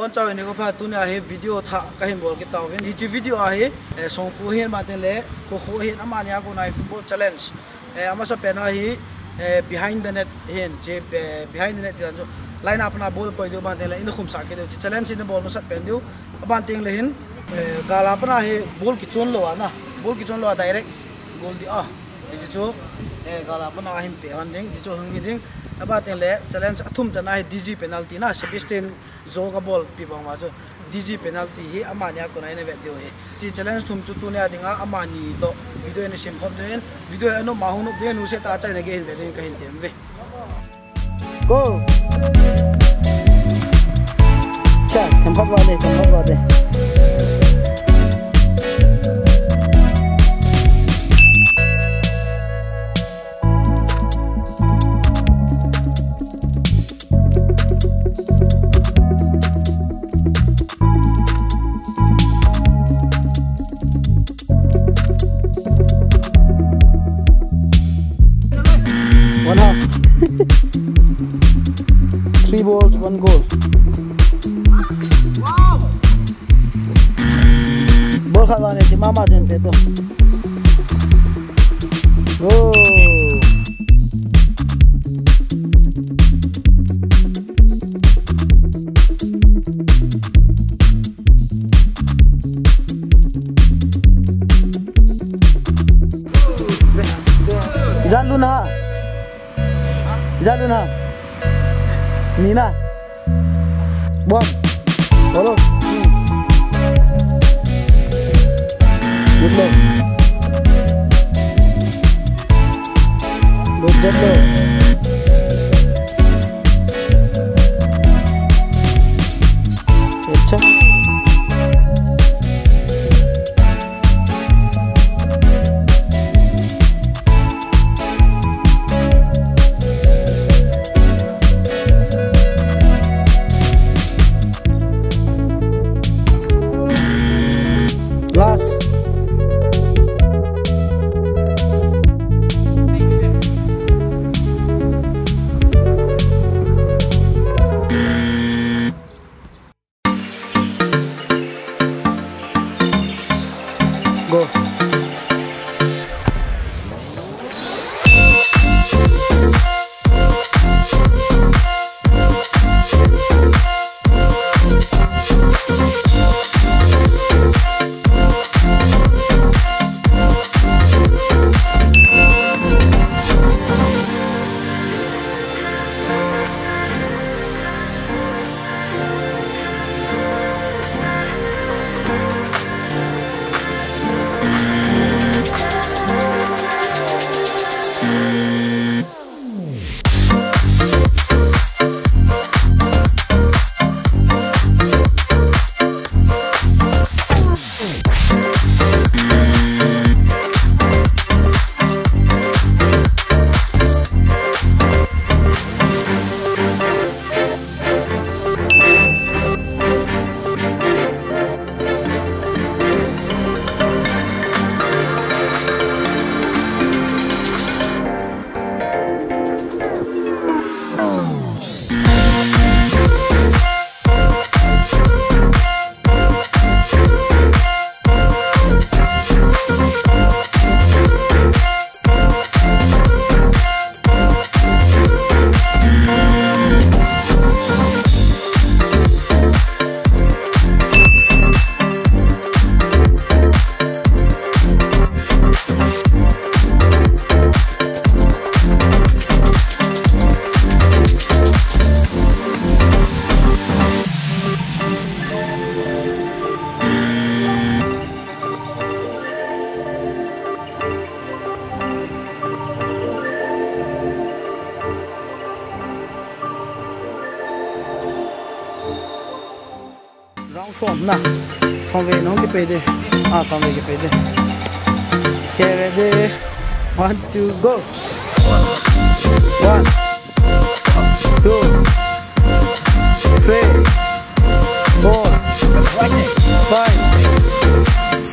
on chaovin ko pha tu ne he video tha kahin bol ki tawin hichi video ahe Songpu hin maten le ko kho hin amania ko nai football challenge ama sa pena hi behind the net hin je behind the net jo line up na ball poi do maten le in khum sa ke do challenge in ball ma sat pen do aban ting le hin gala pana he ball ki chon lo na ball ki chon lo direct goal di ji cho gala pana ahin pe han ding ji cho hung ding aba teng le challenge athum ta na dg penalty na 16 zo ga ball pi bang ma so dg penalty hi amania ko na ne vet dio he ti challenge thum chu tu ne adinga amani to video ne sim khom den video ano ma hu no de nu se ta chai ne ge hin ve den ka hin tem ve go cha kam phap wa de Three balls, 1 goal. Wow! Ball khawane si mama jen pe to. Oh! Jaluna. Nina. Bom. Halo. Good luck. Good luck. अच्छा go. Som na som về nó cái pede som về cái pede okay ready 1 2 go 1 2 3 4 5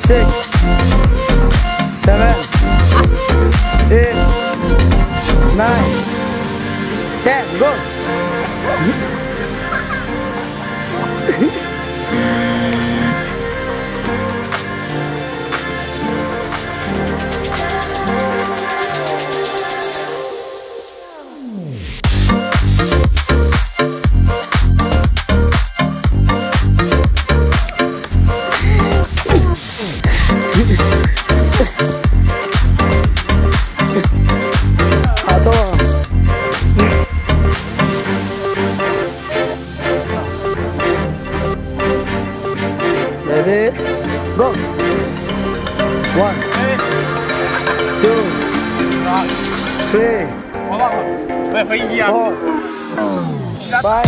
6 7 8 9 10 go 1, 2, 3, 4, 5,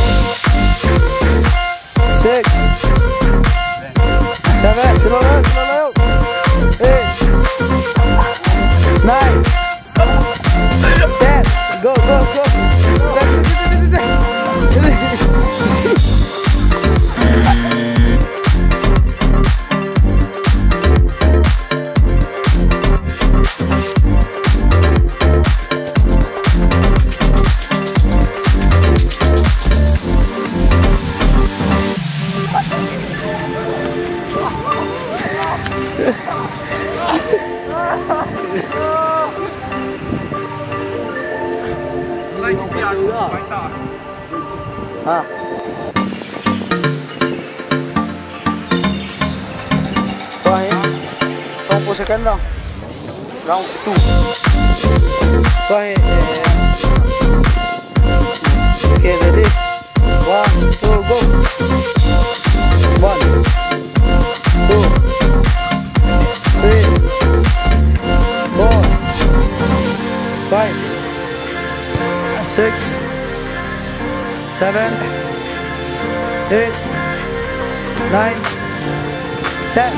6, 7, terus 8, 9, 10, go. Songpu second round. Round 2. Okay, ready? 1, 2, go. 1, 2, 3, 4, 5, 6, 7, 8, 9, 10.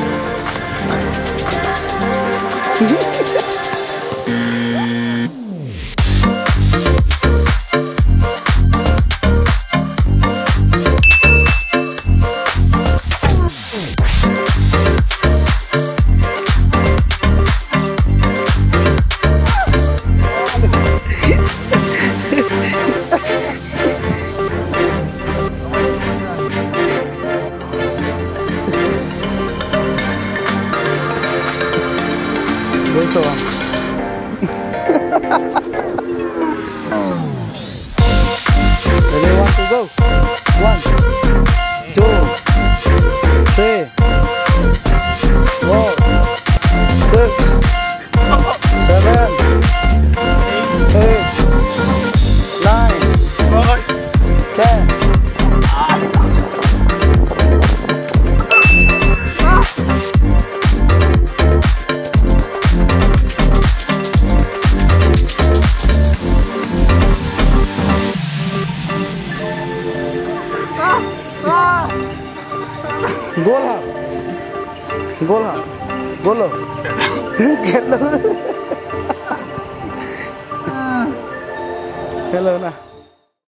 Ready, 1 to go. 1, 2, 3, 4, 6, 7, 8, 9, 10. Golo. Hello na.